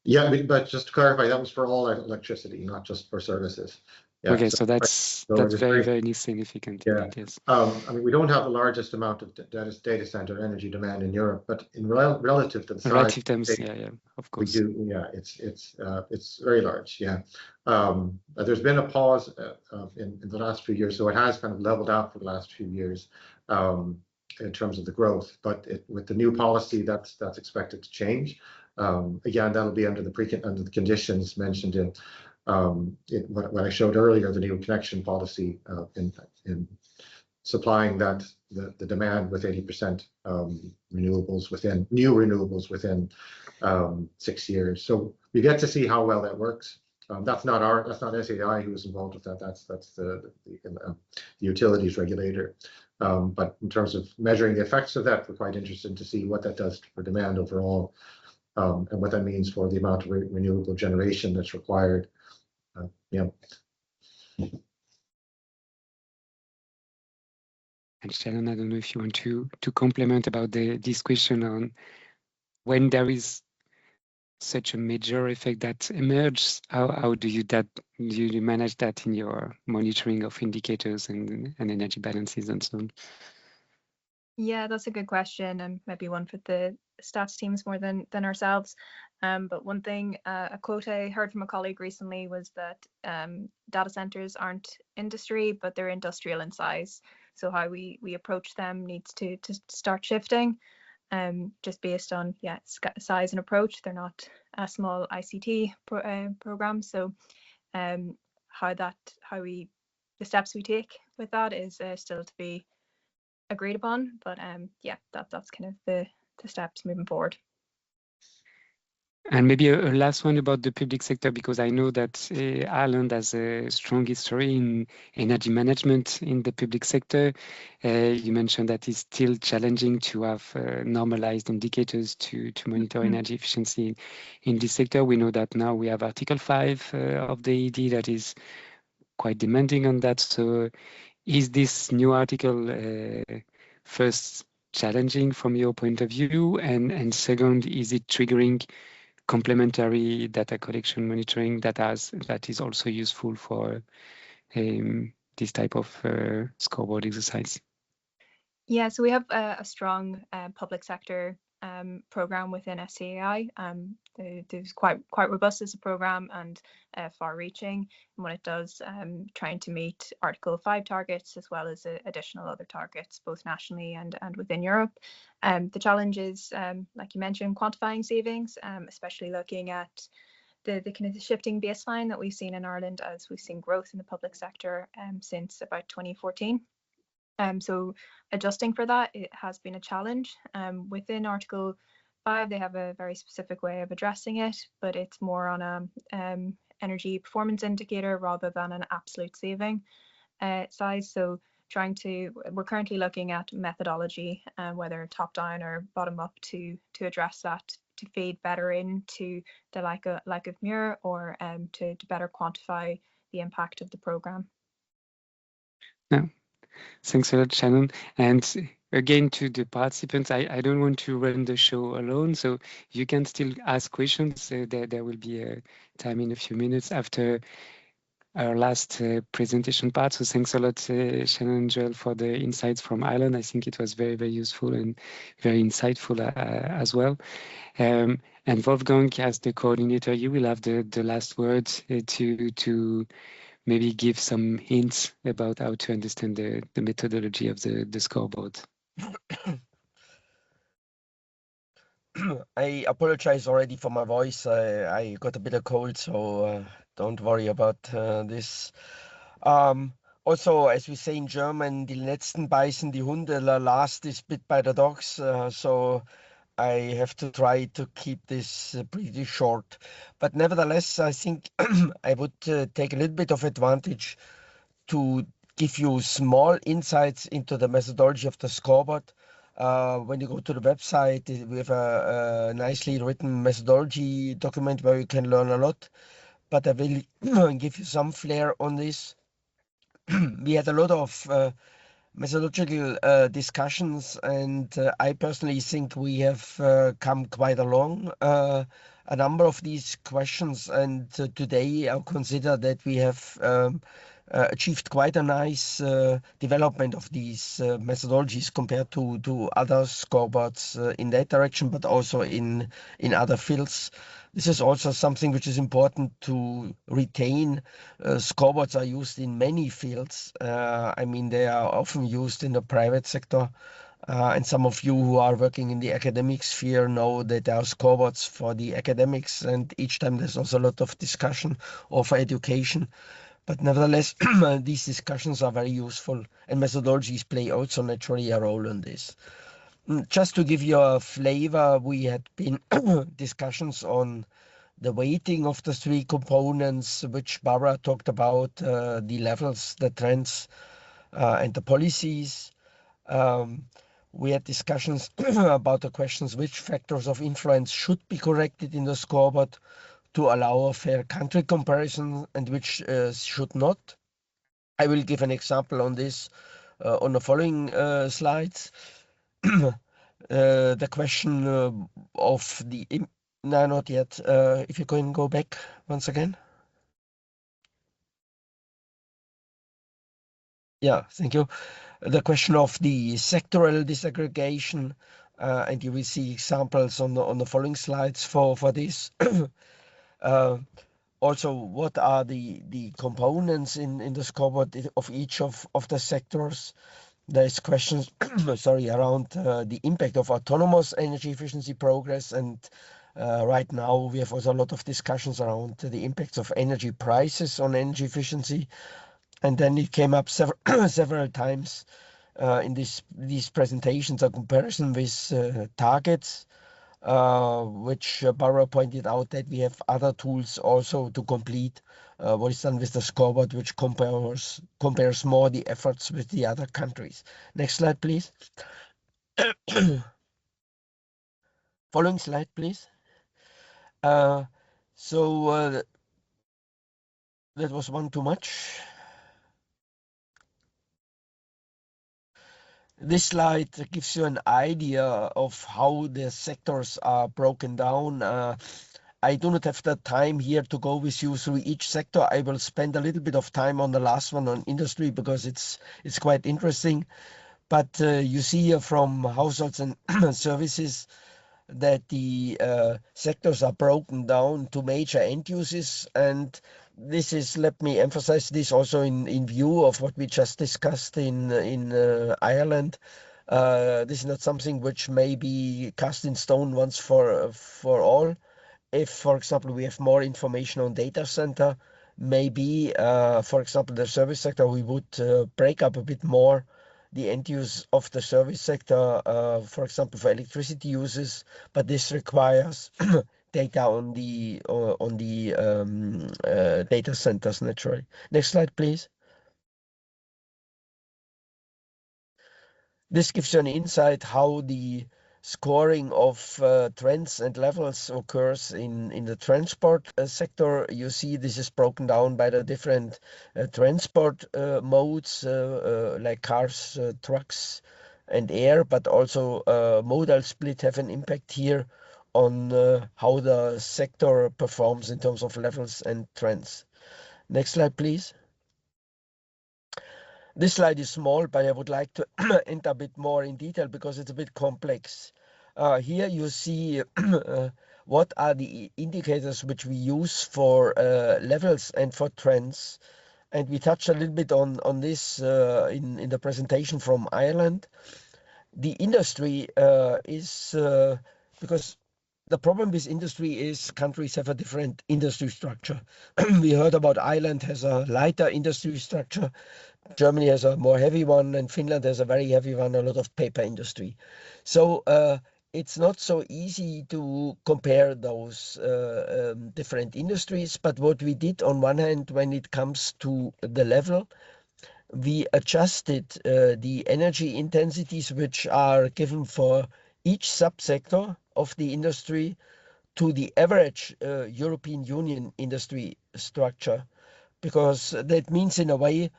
Yeah, but just to clarify, that was for all electricity, not just for services. Yeah, okay, so that's very, very significant. Yeah. Yes. I mean, we don't have the largest amount of data center energy demand in Europe, but in relative to the size, relative terms, yeah, of course. We do. Yeah, it's very large. Yeah. There's been a pause in the last few years, so it has kind of leveled out for the last few years in terms of the growth. But with the new policy, that's expected to change. Again, that'll be under the conditions mentioned in what I showed earlier, the new connection policy in supplying the demand with 80% renewables within new renewables within 6 years. So we get to see how well that works. That's not SAI who is involved with that. That's the utilities regulator. But in terms of measuring the effects of that, we're quite interested to see what that does for demand overall, and what that means for the amount of renewable generation that's required. Yeah. And Shannon, I don't know if you want to comment about this question on when there is such a major effect that emerges. How do you manage that in your monitoring of indicators and energy balances and so on? Yeah, that's a good question, and maybe one for the stats teams more than ourselves. But one thing, a quote I heard from a colleague recently was that data centers aren't industry, but they're industrial in size. So how we approach them needs to start shifting, just based on size and approach. They're not a small ICT program. So the steps we take with that is still to be agreed upon. But that's kind of steps moving forward. And maybe a last one about the public sector, because I know that Ireland has a strong history in energy management in the public sector. You mentioned that it's still challenging to have normalized indicators to monitor energy efficiency in this sector. We know that now we have Article 5 of the ED that is quite demanding on that. So is this new article first challenging from your point of view? And second, is it triggering complementary data collection monitoring that is also useful for this type of scoreboard exercise? Yeah, so we have a strong public sector program within ECEEE. It's quite robust as a program and far-reaching in what it does, trying to meet Article 5 targets as well as additional other targets, both nationally and within Europe. The challenge is, like you mentioned, quantifying savings, especially looking at the kind of shifting baseline that we've seen in Ireland as we've seen growth in the public sector since about 2014. So adjusting for that, it has been a challenge. Within Article 5, they have a very specific way of addressing it, but it's more on a energy performance indicator rather than an absolute saving size. So we're currently looking at methodology, whether top down or bottom up, to address that, to feed better into the like of MURE, or to better quantify the impact of the programme. Yeah. Thanks a lot, Shannon. And again, to the participants, I don't want to run the show alone, so you can still ask questions. There will be a time in a few minutes after our last presentation part. So thanks a lot, Shannon and Joel, for the insights from Ireland. I think it was very, very useful and very insightful as well. And Wolfgang, as the coordinator, you will have the last word to maybe give some hints about how to understand the methodology of the scoreboard. I apologize already for my voice. I got a bit of cold, so don't worry about this. Also, as we say in German, die letzten beißen die Hunde, the last is bit by the dogs. So I have to try to keep this pretty short. But nevertheless, I think I would take a little bit of advantage to give you small insights into the methodology of the scoreboard. When you go to the website, we have a nicely written methodology document where you can learn a lot. But I will give you some flair on this. We had a lot of methodological discussions, and I personally think we have come quite along a number of these questions, and today I'll consider that we have achieved quite a nice development of these methodologies compared to other scoreboards in that direction, but also in other fields. This is also something which is important to retain. Scoreboards are used in many fields. I mean, they are often used in the private sector. And some of you who are working in the academic sphere know that there are scoreboards for the academics, and each time there's also a lot of discussion for education. But nevertheless, these discussions are very useful, and methodologies play also naturally a role in this. Just to give you a flavor, we had been discussions on the weighting of the three components, which Barbara talked about, the levels, the trends, and the policies. We had discussions about the questions which factors of influence should be corrected in the scoreboard to allow a fair country comparison and which should not. I will give an example on this on the following slides. The question of the... No, not yet. If you can go back once again. Yeah, thank you. The question of the sectoral disaggregation, and you will see examples on the following slides for this. Also, what are the components in the scoreboard of each of the sectors? There's questions, sorry, around the impact of autonomous energy efficiency progress, and right now we have also a lot of discussions around the impacts of energy prices on energy efficiency. And then it came up several times in these presentations a comparison with targets, which Barbara pointed out that we have other tools also to complete what is done with the scoreboard, which compares more the efforts with the other countries. Next slide, please. Following slide, please. So that was one too much. This slide gives you an idea of how the sectors are broken down. I do not have the time here to go with you through each sector. I will spend a little bit of time on the last one on industry because it's quite interesting. But you see here from households and services that the sectors are broken down to major end uses, and this is, let me emphasize this also in view of what we just discussed in Ireland. This is not something which may be cast in stone once for all. If, for example, we have more information on data center, maybe, for example, the service sector, we would break up a bit more the end use of the service sector, for example, for electricity uses, but this requires data on the data centers naturally. Next slide, please. This gives you an insight how the scoring of trends and levels occurs in the transport sector. You see this is broken down by the different transport modes like cars, trucks and air, but also modal split have an impact here on how the sector performs in terms of levels and trends. Next slide, please. This slide is small, but I would like to enter a bit more in detail because it's a bit complex. Here you see what are the indicators which we use for levels and for trends. And we touched a little bit on this in the presentation from Ireland. The industry is, because the problem with industry is countries have a different industry structure. We heard about Ireland has a lighter industry structure. Germany has a more heavy one, and Finland has a very heavy one, a lot of paper industry. So it's not so easy to compare those different industries. But what we did on one hand, when it comes to the level, we adjusted the energy intensities which are given for each subsector of the industry to the average European Union industry structure, because that means in a way,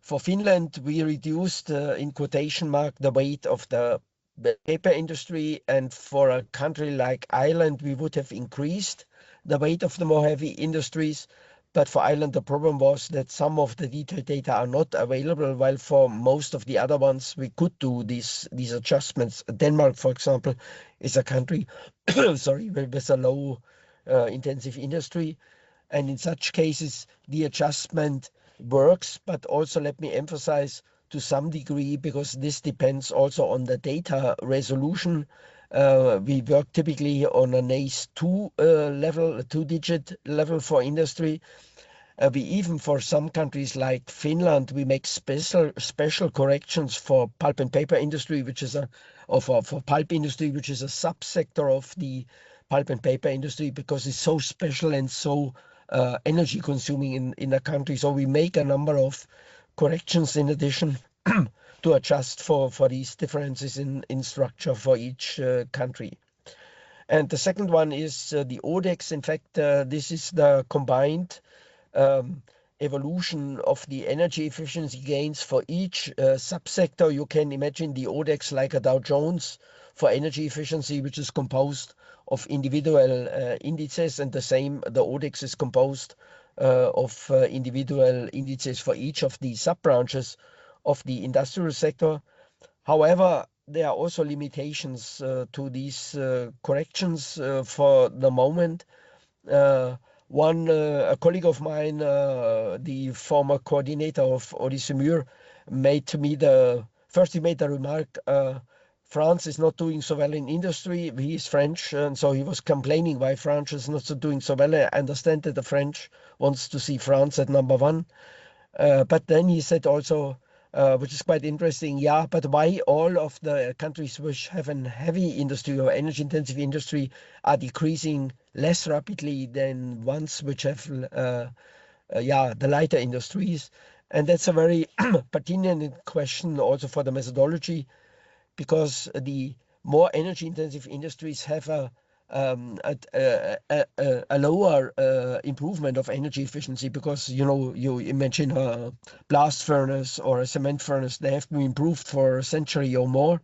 for Finland, we reduced, in quotation mark, the weight of the paper industry, and for a country like Ireland, we would have increased the weight of the more heavy industries. But for Ireland, the problem was that some of the detailed data are not available, while for most of the other ones, we could do these adjustments. Denmark, for example, is a country sorry, with a low intensive industry. And in such cases, the adjustment works, but also let me emphasize to some degree, because this depends also on the data resolution. We work typically on an ACE2 level, a 2-digit level for industry. We even, for some countries like Finland, we make special corrections for pulp and paper industry, which is for pulp industry, which is a subsector of the pulp and paper industry, because it's so special and so energy consuming in a country. So we make a number of corrections in addition to adjust for these differences in structure for each country. And the second one is the ODYSSEE. In fact, this is the combined evolution of the energy efficiency gains for each subsector. You can imagine the ODYSSEE like a Dow Jones for energy efficiency, which is composed of individual indices, and the same, the ODYSSEE is composed of individual indices for each of the sub-branches of the industrial sector. However, there are also limitations to these corrections for the moment. A colleague of mine, the former coordinator of ODYSSEE-MURE, made the remark, France is not doing so well in industry. He is French, and so he was complaining why France is not so doing so well. I understand that the French wants to see France at number one. But then he said also, which is quite interesting. Yeah, but why all of the countries which have a heavy industry or energy-intensive industry are decreasing less rapidly than ones which have, yeah, the lighter industries? And that's a very pertinent question also for the methodology, because the more energy-intensive industries have a lower improvement of energy efficiency, because you imagine a blast furnace or a cement furnace, they have been improved for a century or more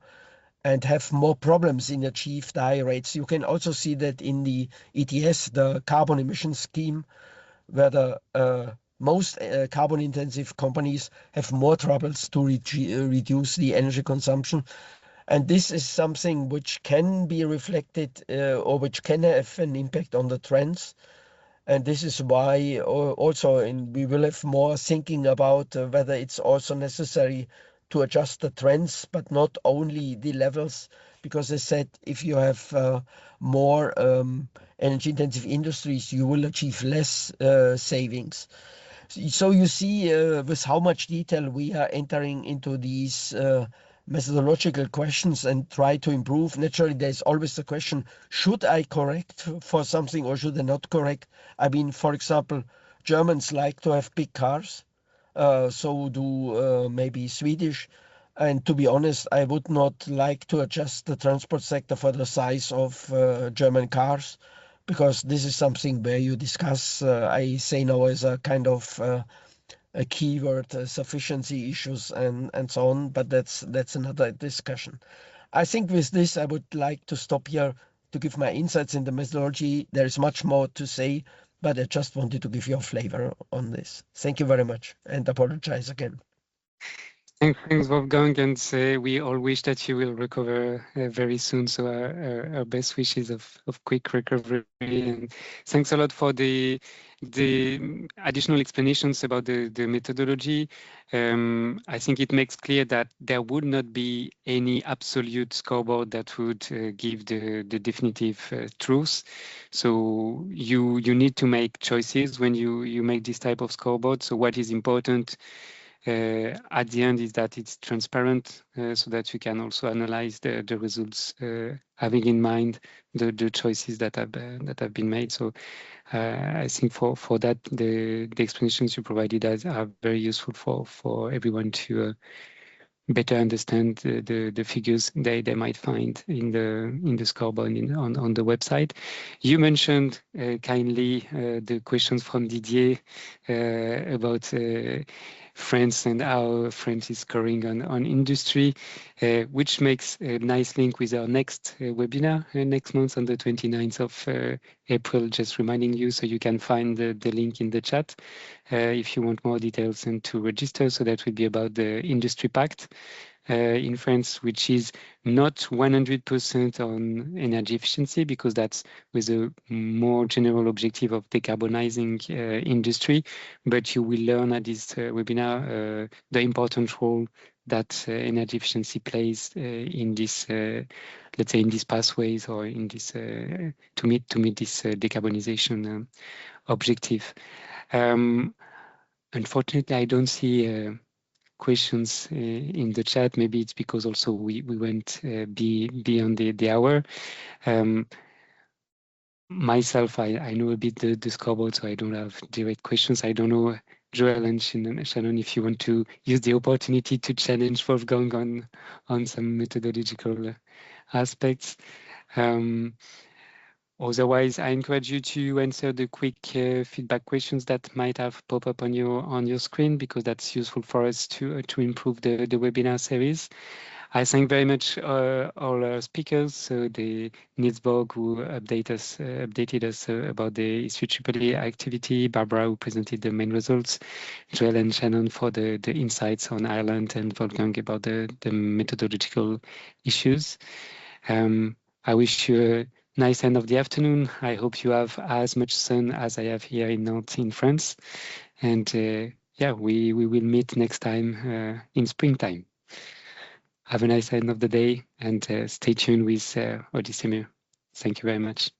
and have more problems in achieved high rates. You can also see that in the ETS, the carbon emission scheme, where the most carbon intensive companies have more troubles to reduce the energy consumption. And this is something which can be reflected or which can have an impact on the trends. And this is why also we will have more thinking about whether it's also necessary to adjust the trends, but not only the levels. Because as I said, if you have more energy intensive industries, you will achieve less savings. So you see with how much detail we are entering into these methodological questions and try to improve. Naturally, there's always the question, should I correct for something or should I not correct? I mean, for example, Germans like to have big cars, so do maybe Swedish. And to be honest, I would not like to adjust the transport sector for the size of German cars, because this is something where you discuss, I say now as a kind of a keyword, sufficiency issues and so on, but that's another discussion. I think with this, I would like to stop here to give my insights in the methodology. There is much more to say, but I just wanted to give you a flavor on this. Thank you very much and apologize again. Thanks, Wolfgang, and we all wish that you will recover very soon. So our best wishes of quick recovery. And thanks a lot for the additional explanations about the methodology. I think it makes clear that there would not be any absolute scoreboard that would give the definitive truth. So you need to make choices when you make this type of scoreboard. So what is important at the end is that it's transparent, so that you can also analyze the results, having in mind the choices that have been made. So I think for that the explanations you provided are very useful for everyone to better understand the figures they might find in the scoreboard on the website. You mentioned kindly the questions from Didier about France and how France is scoring on industry, which makes a nice link with our next webinar next month on the 29th of April, just reminding you, so you can find the link in the chat if you want more details and to register. So that will be about the Industry Pact in France, which is not 100% on energy efficiency, because that's with a more general objective of decarbonizing industry. But you will learn at this webinar the important role that energy efficiency plays in this, let's say, in these pathways, or in this to meet this decarbonization objective. Unfortunately, I don't see questions in the chat. Maybe it's because also we went beyond the hour. Myself, I know a bit the scoreboard, so I don't have direct questions. I don't know, Joel and Shannon, if you want to use the opportunity to challenge Wolfgang on some methodological aspects. Otherwise, I encourage you to answer the quick feedback questions that might have pop up on your screen, because that's useful for us to improve the webinar series. I thank very much all our speakers, so the Nils Borg, who updated us about the ECEEE activity, Barbara, who presented the main results, Joel and Shannon for the insights on Ireland, and Wolfgang about the methodological issues. I wish you a nice end of the afternoon. I hope you have as much sun as I have here in Nantes in France. And yeah, we will meet next time in springtime. Have a nice end of the day, and stay tuned with ODYSSEE-MURE. Thank you very much.